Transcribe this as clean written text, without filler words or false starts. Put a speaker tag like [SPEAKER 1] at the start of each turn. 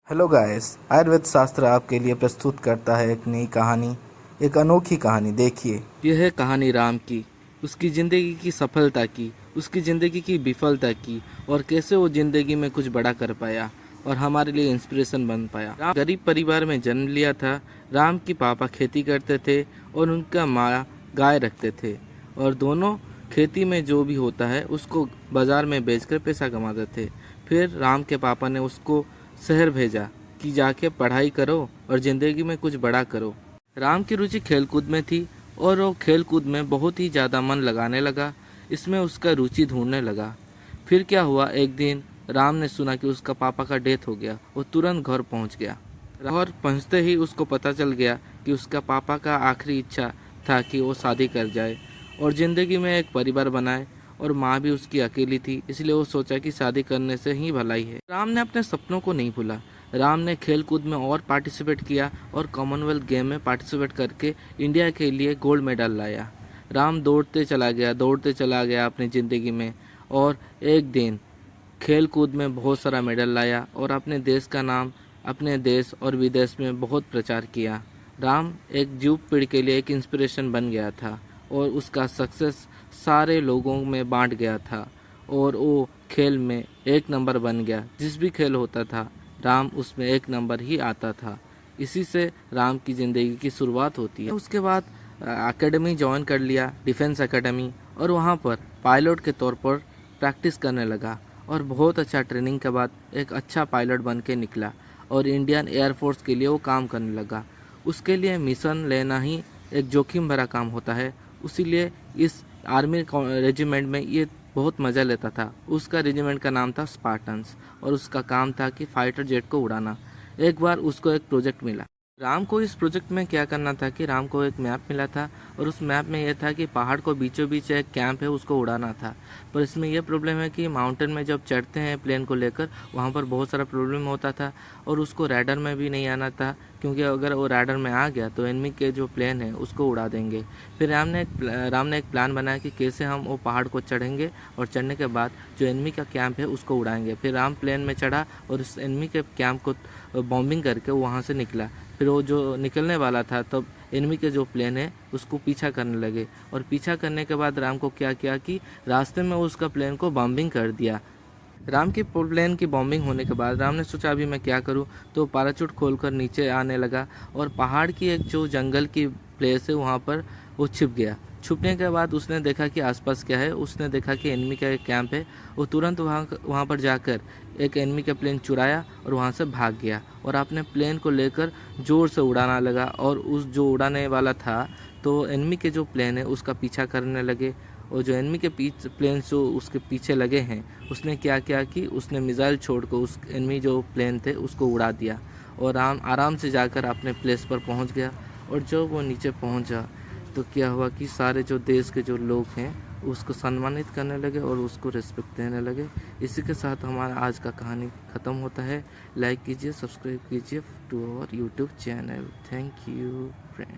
[SPEAKER 1] Hello guys, Ayurveda शास्त्र आपके लिए प्रस्तुत करता है एक नई कहानी, एक अनोखी कहानी। देखिए,
[SPEAKER 2] यह है कहानी राम की। उसकी ज़िंदगी की सफलता की, उसकी ज़िंदगी की विफलता की, और कैसे वो ज़िंदगी में कुछ बड़ा कर पाया और हमारे लिए इंस्पिरेशन बन पाया। राम गरीब परिवार में जन्म लिया था। राम की पापा खेती करते थे और उनका माँ गाय रखते थे, और दोनों खेती में जो भी होता है उसको बाज़ार में बेचकर पैसा कमाते थे। फिर राम के पापा ने उसको शहर भेजा कि जाके पढ़ाई करो और ज़िंदगी में कुछ बड़ा करो। राम की रुचि खेलकूद में थी और वो खेलकूद में बहुत ही ज़्यादा मन लगाने लगा। इसमें उसका रुचि ढूंढने लगा। फिर क्या हुआ, एक दिन राम ने सुना कि उसका पापा का डेथ हो गया। वो तुरंत घर पहुंच गया और पहुंचते ही उसको पता चल गया कि उसका पापा का आखिरी इच्छा था कि वो शादी कर जाए और ज़िंदगी में एक परिवार बनाए, और माँ भी उसकी अकेली थी, इसलिए वो सोचा कि शादी करने से ही भलाई है। राम ने अपने सपनों को नहीं भूला। राम ने खेल कूद में और पार्टिसिपेट किया और कॉमनवेल्थ गेम में पार्टिसिपेट करके इंडिया के लिए गोल्ड मेडल लाया। राम दौड़ते चला गया अपनी ज़िंदगी में, और एक दिन खेल कूद में बहुत सारा मेडल लाया और अपने देश का नाम अपने देश और विदेश में बहुत प्रचार किया। राम एक युवा पीढ़ी के लिए एक इंस्पिरेशन बन गया था, और उसका सक्सेस सारे लोगों में बांट गया था, और वो खेल में एक नंबर बन गया। जिस भी खेल होता था राम उसमें एक नंबर ही आता था। इसी से राम की ज़िंदगी की शुरुआत होती है। उसके बाद एकेडमी ज्वाइन कर लिया, डिफेंस एकेडमी, और वहाँ पर पायलट के तौर पर प्रैक्टिस करने लगा, और बहुत अच्छा ट्रेनिंग के बाद एक अच्छा पायलट बन के निकला और इंडियन एयरफोर्स के लिए वो काम करने लगा। उसके लिए मिशन लेना ही एक जोखिम भरा काम होता है, इसीलिए इस आर्मी रेजिमेंट में ये बहुत मज़ा लेता था। उसका रेजिमेंट का नाम था स्पार्टन्स, और उसका काम था कि फाइटर जेट को उड़ाना। एक बार उसको एक प्रोजेक्ट मिला। राम को इस प्रोजेक्ट में क्या करना था कि राम को एक मैप मिला था, और उस मैप में यह था कि पहाड़ को बीचों बीच एक कैंप है, उसको उड़ाना था। पर इसमें यह प्रॉब्लम है कि माउंटेन में जब चढ़ते हैं प्लेन को लेकर, वहाँ पर बहुत सारा प्रॉब्लम होता था, और उसको रैडर में भी नहीं आना था, क्योंकि अगर वो रैडर में आ गया तो एनिमी के जो प्लेन है उसको उड़ा देंगे। फिर राम ने एक प्लान बनाया कि कैसे हम वो पहाड़ को चढ़ेंगे, और चढ़ने के बाद जो एनिमी का कैंप है उसको उड़ाएंगे। फिर राम प्लेन में चढ़ा और उस एनिमी के कैंप को बॉम्बिंग करके वहाँ से निकला। फिर वो जो निकलने वाला था तब एनिमी के जो प्लेन है उसको पीछा करने लगे, और पीछा करने के बाद राम को क्या किया कि रास्ते में उसका प्लेन को बॉम्बिंग कर दिया। राम की प्लेन की बॉम्बिंग होने के बाद राम ने सोचा अभी मैं क्या करूं, तो पैराशूट खोलकर नीचे आने लगा, और पहाड़ की एक जो जंगल की प्लेस है वहाँ पर वो छिप गया। छुपने के बाद उसने देखा कि आसपास क्या है। उसने देखा कि एनिमी का एक कैंप है। वो तुरंत वहाँ पर जाकर एक एनिमी का प्लेन चुराया और वहाँ से भाग गया, और अपने प्लेन को लेकर ज़ोर से उड़ाना लगा। और उस जो उड़ाने वाला था तो एनिमी के जो प्लेन है उसका पीछा करने लगे, और जो एनिमी के प्लेन जो उसके पीछे लगे हैं उसने क्या किया कि उसने मिसाइल छोड़कर उस एनिमी जो प्लेन थे उसको उड़ा दिया, और आराम से जाकर अपने प्लेस पर पहुंच गया। और जब वो नीचे पहुंचा तो क्या हुआ कि सारे जो देश के जो लोग हैं उसको सम्मानित करने लगे और उसको रिस्पेक्ट देने लगे। इसी के साथ हमारा आज का कहानी ख़त्म होता है। लाइक कीजिए, सब्सक्राइब कीजिए to our YouTube channel. Thank you friend.